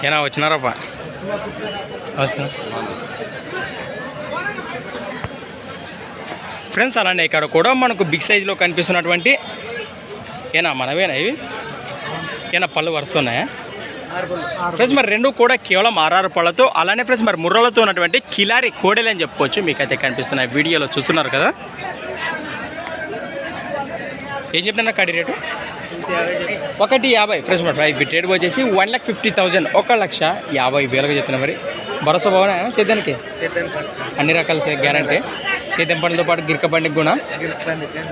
ఏనా వచ్చినారప్పా వస్తున్నా ఫ్రెండ్స్. అలానే ఇక్కడ కూడా మనకు బిగ్ సైజులో కనిపిస్తున్నటువంటి ఏనా మనవేనా ఇవి ఏనా పళ్ళు వరుస్తున్నాయా ఫ్రెండ్స్? మరి రెండు కూడా కేవలం 6 పళ్ళతో, అలానే ఫ్రెండ్స్ మరి ముర్రలతో ఉన్నటువంటి కిలారి కోడెలు అని చెప్పుకోవచ్చు. మీకైతే కనిపిస్తున్నాయి వీడియోలో చూస్తున్నారు కదా. ఏం చెప్పినా కడి రేటు 150 ఫ్రెండ్స్. మరి ప్రైస్ బిట్ రేట్ వచ్చేసి 1,50,000 1,50,000 చెప్తున్నా. మరి భరోసా బాగున్నా సేద్యానికి అన్ని రకాల గ్యారంటీ. సేద్యం పండ్లతో పాటు గిరిక బండికి కూడా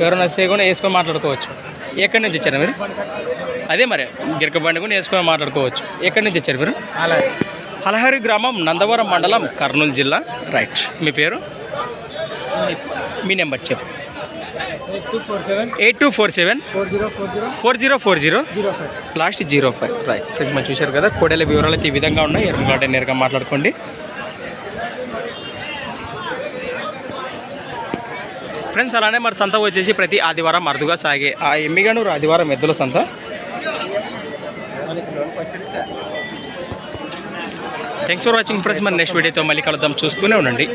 ఎవరైనా వస్తే కూడా వేసుకొని మాట్లాడుకోవచ్చు. ఎక్కడి నుంచి వచ్చారు మీరు? అదే మరి గిరిక బండి కూడా వేసుకొని మాట్లాడుకోవచ్చు. ఎక్కడి నుంచి వచ్చారు మీరు? హలహరి గ్రామం, నందవరం మండలం, కర్నూలు జిల్లా. రైట్. మీ పేరు, మీ నెంబర్ చెప్పు. 8247 4040 లాస్ట్ 05. రైట్ ఫ్రెండ్స్, మనం చూశారు కదా కోడెల వివరాలు అయితే ఈ విధంగా ఉన్నాయి. ఎరుగాట నేరుగా మాట్లాడుకోండి ఫ్రెండ్స్. అలానే మరి సంత వచ్చేసి ప్రతి ఆదివారం అరుదుగా సాగే ఆ ఎమ్మిగనూరు ఆదివారం ఎద్దుల సంత. Thanks for watching friends. మరి నెక్స్ట్ వీడియోతో మళ్ళీ కలుద్దాం, చూస్తూనే ఉండండి.